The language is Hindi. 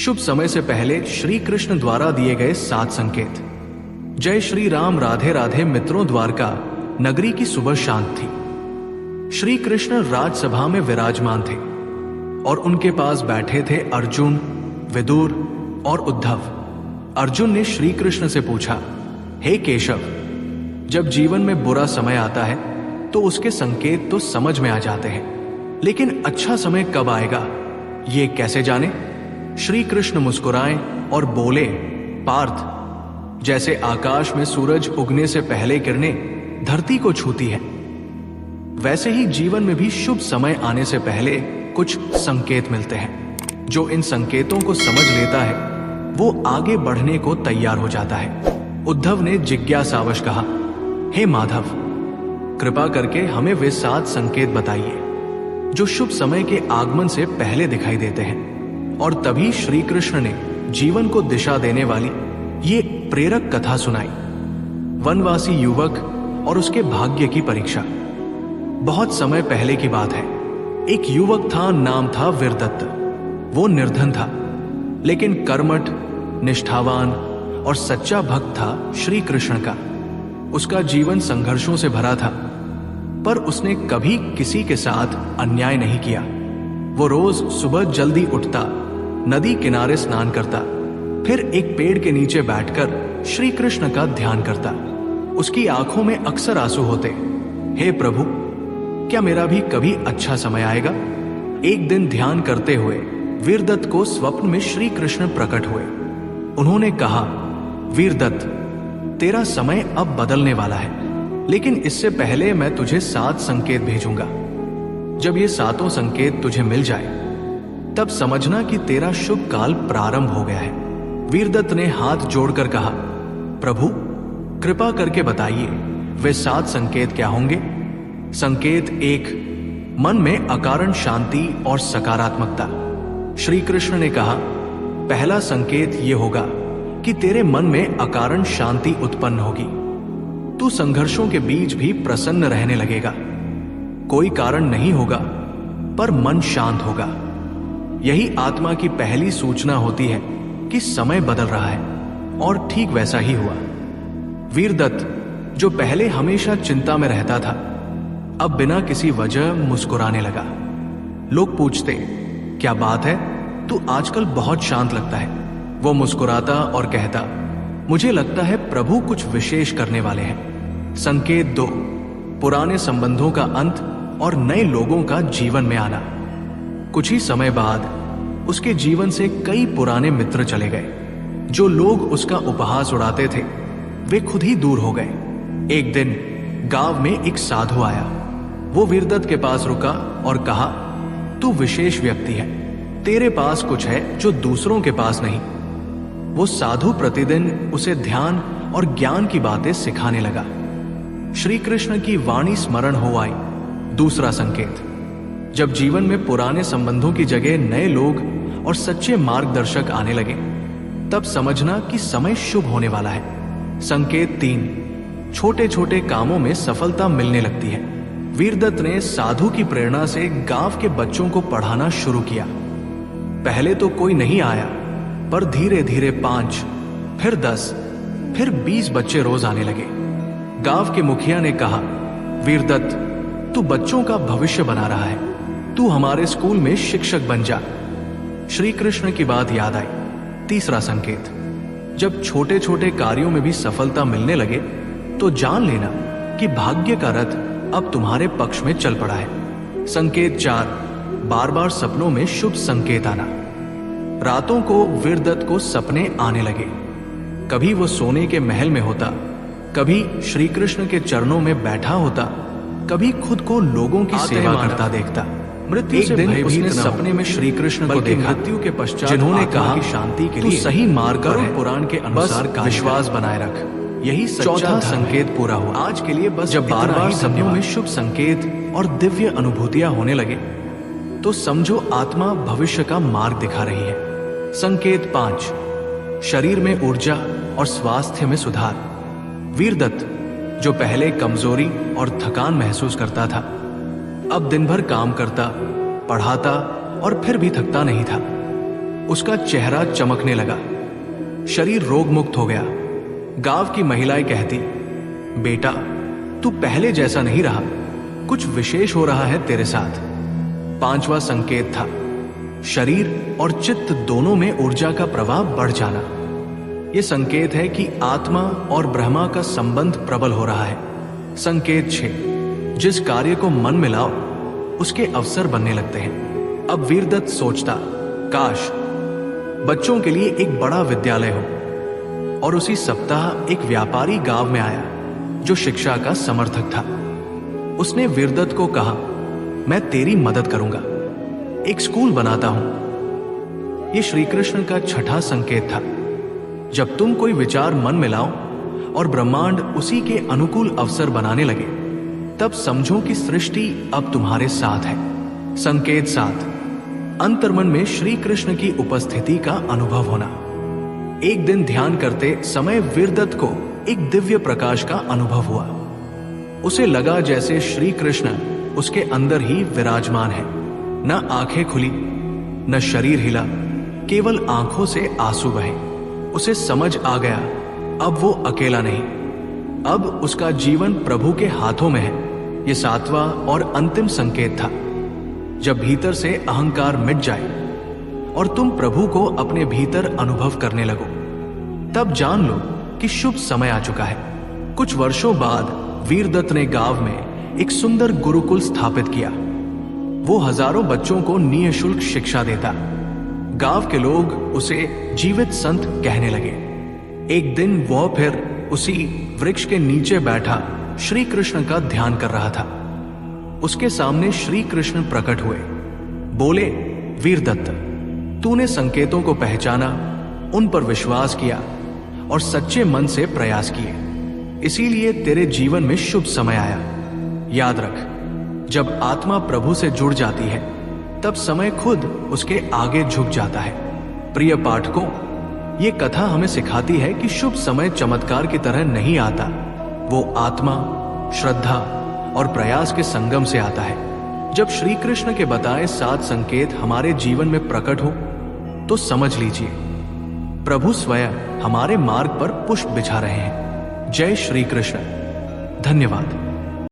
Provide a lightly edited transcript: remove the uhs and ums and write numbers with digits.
शुभ समय से पहले श्री कृष्ण द्वारा दिए गए 7 संकेत। जय श्री राम, राधे राधे मित्रों। द्वारका नगरी की सुबह शांत थी। श्री कृष्ण राजसभा में विराजमान थे और उनके पास बैठे थे अर्जुन, विदुर और उद्धव। अर्जुन ने श्री कृष्ण से पूछा, हे केशव, जब जीवन में बुरा समय आता है तो उसके संकेत तो समझ में आ जाते हैं, लेकिन अच्छा समय कब आएगा ये कैसे जाने? श्री कृष्ण मुस्कुराए और बोले, पार्थ, जैसे आकाश में सूरज उगने से पहले किरणें धरती को छूती है, वैसे ही जीवन में भी शुभ समय आने से पहले कुछ संकेत मिलते हैं। जो इन संकेतों को समझ लेता है वो आगे बढ़ने को तैयार हो जाता है। उद्धव ने जिज्ञासावश कहा, हे माधव, कृपा करके हमें वे 7 संकेत बताइए जो शुभ समय के आगमन से पहले दिखाई देते हैं। और तभी श्री कृष्ण ने जीवन को दिशा देने वाली ये प्रेरक कथा सुनाई। वनवासी युवक और उसके भाग्य की परीक्षा। बहुत समय पहले की बात है। एक युवक था, नाम था वीरदत्त। वो निर्धन था, लेकिन कर्मठ, निष्ठावान और सच्चा भक्त था श्री कृष्ण का। उसका जीवन संघर्षों से भरा था, पर उसने कभी किसी के साथ अन्याय नहीं किया। वो रोज सुबह जल्दी उठता, नदी किनारे स्नान करता, फिर एक पेड़ के नीचे बैठकर श्री कृष्ण का ध्यान करता। उसकी आंखों में अक्सर आंसू होते। हे प्रभु, क्या मेरा भी कभी अच्छा समय आएगा? एक दिन ध्यान करते हुए वीरदत्त को स्वप्न में श्री कृष्ण प्रकट हुए। उन्होंने कहा, वीरदत्त, तेरा समय अब बदलने वाला है, लेकिन इससे पहले मैं तुझे 7 संकेत भेजूंगा। जब ये 7 संकेत तुझे मिल जाए तब समझना कि तेरा शुभ काल प्रारंभ हो गया है। वीरदत्त ने हाथ जोड़कर कहा, प्रभु, कृपा करके बताइए वे 7 संकेत क्या होंगे? संकेत 1, मन में अकारण शांति और सकारात्मकता। श्री कृष्ण ने कहा, पहला संकेत यह होगा कि तेरे मन में अकारण शांति उत्पन्न होगी। तू संघर्षों के बीच भी प्रसन्न रहने लगेगा। कोई कारण नहीं होगा, पर मन शांत होगा। यही आत्मा की पहली सूचना होती है कि समय बदल रहा है, और ठीक वैसा ही हुआ। वीरदत्त, जो पहले हमेशा चिंता में रहता था, अब बिना किसी वजह मुस्कुराने लगा। लोग पूछते, क्या बात है, तू आजकल बहुत शांत लगता है। वो मुस्कुराता और कहता, मुझे लगता है प्रभु कुछ विशेष करने वाले हैं। संकेत 2, पुराने संबंधों का अंत और नए लोगों का जीवन में आना। कुछ ही समय बाद उसके जीवन से कई पुराने मित्र चले गए। जो लोग उसका उपहास उड़ाते थे वे खुद ही दूर हो गए। एक दिन गांव में एक साधु आया। वो वीरदत्त के पास रुका और कहा, तू विशेष व्यक्ति है, तेरे पास कुछ है जो दूसरों के पास नहीं। वो साधु प्रतिदिन उसे ध्यान और ज्ञान की बातें सिखाने लगा। श्री कृष्ण की वाणी स्मरण हो आई। दूसरा संकेत, जब जीवन में पुराने संबंधों की जगह नए लोग और सच्चे मार्गदर्शक आने लगे, तब समझना कि समय शुभ होने वाला है। संकेत 3, छोटे छोटे कामों में सफलता मिलने लगती है। वीरदत्त ने साधु की प्रेरणा से गांव के बच्चों को पढ़ाना शुरू किया। पहले तो कोई नहीं आया, पर धीरे धीरे 5, फिर 10, फिर 20 बच्चे रोज आने लगे। गांव के मुखिया ने कहा, वीरदत्त, तू बच्चों का भविष्य बना रहा है, तू हमारे स्कूल में शिक्षक बन जा। श्री कृष्ण की बात याद आई। तीसरा संकेत, जब छोटे छोटे कार्यों में भी सफलता मिलने लगे तो जान लेना कि भाग्य का रथ अब तुम्हारे पक्ष में चल पड़ा है। संकेत 4, बार बार सपनों में शुभ संकेत आना। रातों को वीरदत्त को सपने आने लगे। कभी वो सोने के महल में होता, कभी श्री कृष्ण के चरणों में बैठा होता, कभी खुद को लोगों की सेवा करता देखता। मृत्यु से दिन उसने सपने में श्री कृष्ण को देखा, मृत्यु के पश्चात जिन्होंने कहा, शांति के लिए सही मार्ग पर पुराण के अनुसार विश्वास बनाए रख। यही चौथा संकेत पूरा हुआ। आज के लिए बस जब बार बार सपनों में शुभ संकेत और दिव्य अनुभूतियां होने लगे तो समझो आत्मा भविष्य का मार्ग दिखा रही है। संकेत 5, शरीर में ऊर्जा और स्वास्थ्य में सुधार। वीरदत्त, जो पहले कमजोरी और थकान महसूस करता था, अब दिन भर काम करता, पढ़ाता और फिर भी थकता नहीं था। उसका चेहरा चमकने लगा, शरीर रोग मुक्त हो गया। गांव की महिलाएं कहती, बेटा तू पहले जैसा नहीं रहा, कुछ विशेष हो रहा है तेरे साथ। 5वां संकेत था शरीर और चित्त दोनों में ऊर्जा का प्रवाह बढ़ जाना। यह संकेत है कि आत्मा और ब्रह्मा का संबंध प्रबल हो रहा है। संकेत 6, जिस कार्य को मन में लाओ उसके अवसर बनने लगते हैं। अब वीरदत्त सोचता, काश बच्चों के लिए एक बड़ा विद्यालय हो। और उसी सप्ताह एक व्यापारी गांव में आया जो शिक्षा का समर्थक था। उसने वीरदत्त को कहा, मैं तेरी मदद करूंगा, एक स्कूल बनाता हूं। यह श्री कृष्ण का 6ठा संकेत था। जब तुम कोई विचार मन में लाओ और ब्रह्मांड उसी के अनुकूल अवसर बनाने लगे, तब समझो कि सृष्टि अब तुम्हारे साथ है। संकेत 7, अंतर्मन में श्री कृष्ण की उपस्थिति का अनुभव होना। एक दिन ध्यान करते समय वीरदत्त को एक दिव्य प्रकाश का अनुभव हुआ। उसे लगा जैसे श्री कृष्ण उसके अंदर ही विराजमान है। न आंखें खुली, न शरीर हिला, केवल आंखों से आंसू बहे। उसे समझ आ गया, अब वो अकेला नहीं, अब उसका जीवन प्रभु के हाथों में है। यह 7वां और अंतिम संकेत था। जब भीतर से अहंकार मिट जाए और तुम प्रभु को अपने भीतर अनुभव करने लगो, तब जान लो कि शुभ समय आ चुका है। कुछ वर्षों बाद वीरदत्त ने गांव में एक सुंदर गुरुकुल स्थापित किया। वो हजारों बच्चों को निःशुल्क शिक्षा देता। गांव के लोग उसे जीवित संत कहने लगे। एक दिन वह फिर उसी वृक्ष के नीचे बैठा श्री कृष्ण का ध्यान कर रहा था। उसके सामने श्री कृष्ण प्रकट हुए। बोले, वीरदत्त, तूने संकेतों को पहचाना, उन पर विश्वास किया और सच्चे मन से प्रयास किए, इसीलिए तेरे जीवन में शुभ समय आया। याद रख, जब आत्मा प्रभु से जुड़ जाती है तब समय खुद उसके आगे झुक जाता है। प्रिय पाठकों, ये कथा हमें सिखाती है कि शुभ समय चमत्कार की तरह नहीं आता, वो आत्मा, श्रद्धा और प्रयास के संगम से आता है। जब श्री कृष्ण के बताए 7 संकेत हमारे जीवन में प्रकट हो तो समझ लीजिए, प्रभु स्वयं हमारे मार्ग पर पुष्प बिछा रहे हैं। जय श्री कृष्ण। धन्यवाद।